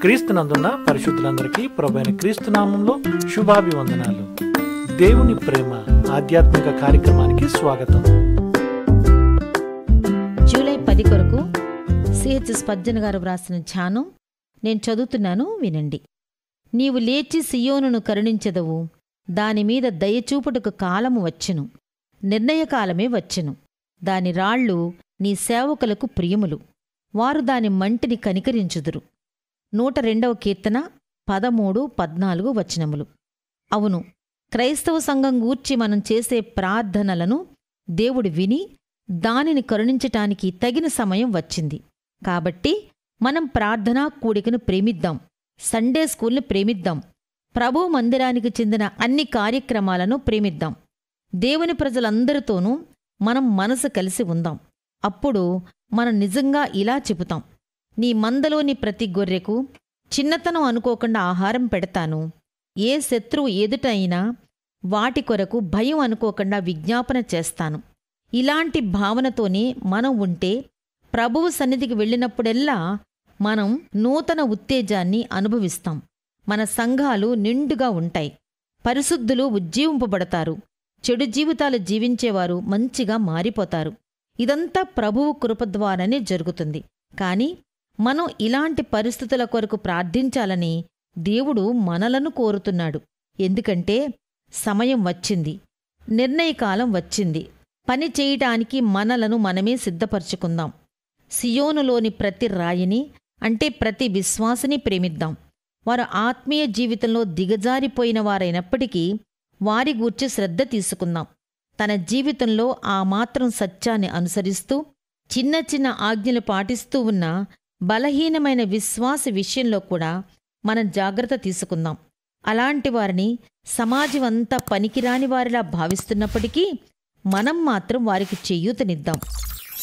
క్రీస్తునందున్న పరిశుద్ధులందరికీ ప్రభువైన క్రీస్తు నామంలో శుభాభివందనాలు. దేవుని ప్రేమ ఆధ్యాత్మిక కార్యక్రమానికి స్వాగతం. జూలై 10 కొరకు సిహెచ్ స్పర్జన్ గారు వ్రాసిన ధ్యానం నేను చదువుతున్నాను, వినండి. నీవు లేచి సియోనును కరుణించెదవు, దానిమీద దయచూపుటకు కాలము వచ్చెను, నిర్ణయకాలమే వచ్చెను. దాని రాళ్ళు నీ సేవకులకు ప్రియములు, వారు దాని మంటిని కనికరించుదురు. 102వ కీర్తన 13-14 వచనములు. అవును, క్రైస్తవ సంఘం గూర్చి మనం చేసే ప్రార్థనలను దేవుడు విని దానిని కరుణించటానికి తగిన సమయం వచ్చింది. కాబట్టి మనం ప్రార్థనా కూడికను ప్రేమిద్దాం, సండే స్కూల్ని ప్రేమిద్దాం, ప్రభు మందిరానికి చెందిన అన్ని కార్యక్రమాలను ప్రేమిద్దాం. దేవుని ప్రజలందరితోనూ మనం మనసు కలిసి ఉందాం. అప్పుడు మనం నిజంగా ఇలా చెబుతాం: నీ మందలోని ప్రతి గొర్రెకు చిన్నతనం అనుకోకుండా ఆహారం పెడతాను. ఏ శత్రువు ఎదుట అయినా వాటి కొరకు భయం అనుకోకుండా విజ్ఞాపన చేస్తాను. ఇలాంటి భావనతోనే మనం ఉంటే ప్రభువు సన్నిధికి వెళ్ళినప్పుడెల్లా మనం నూతన ఉత్తేజాన్ని అనుభవిస్తాం. మన సంఘాలు నిండుగా ఉంటాయి, పరిశుద్ధులు ఉజ్జీవింపబడతారు, చెడు జీవితాలు జీవించేవారు మంచిగా మారిపోతారు. ఇదంతా ప్రభువు కృప ద్వారానే జరుగుతుంది. కాని మనం ఇలాంటి పరిస్థితుల కొరకు ప్రార్థించాలని దేవుడు మనలను కోరుతున్నాడు. ఎందుకంటే సమయం వచ్చింది, నిర్ణయకాలం వచ్చింది. పని చేయటానికి మనలను మనమే సిద్ధపరచుకుందాం. సియోనులోని ప్రతి రాయిని, అంటే ప్రతి విశ్వాసిని ప్రేమిద్దాం. వారు ఆత్మీయ జీవితంలో దిగజారిపోయిన వారైనప్పటికీ వారి గూర్చి శ్రద్ధ తీసుకుందాం. తన జీవితంలో ఆ మాత్రం సత్యాన్ని అనుసరిస్తూ చిన్న చిన్న ఆజ్ఞలు పాటిస్తూ ఉన్న బలహీనమైన విశ్వాసి విషయంలో కూడా మనం జాగ్రత్త తీసుకుందాం. అలాంటి వారిని సమాజమంతా పనికిరాని వారిలా భావిస్తున్నప్పటికీ మనం మాత్రం వారికి చేయూతనిద్దాం.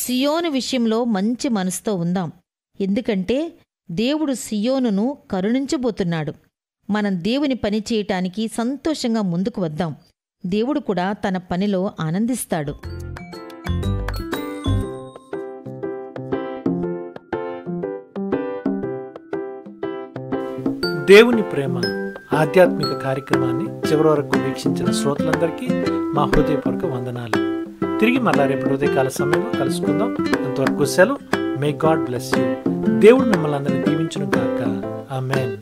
సియోను విషయంలో మంచి మనసుతో ఉందాం, ఎందుకంటే దేవుడు సియోనును కరుణించబోతున్నాడు. మనం దేవుని పని చేయటానికి సంతోషంగా ముందుకు వద్దాం. దేవుడు కూడా తన పనిలో ఆనందిస్తాడు. దేవుని ప్రేమ ఆధ్యాత్మిక కార్యక్రమాన్ని చివరి వరకు వీక్షించిన శ్రోతలందరికీ మా హృదయపూర్వక వందనాలు. తిరిగి మళ్ళా రేపు ఉదయకాల సమయంలో కలుసుకుందాం. అంతవరకు సెలవు. May God bless you. దేవుడు మిమ్మల్ని అందరినీ దీవించును గాక. ఆమేన్.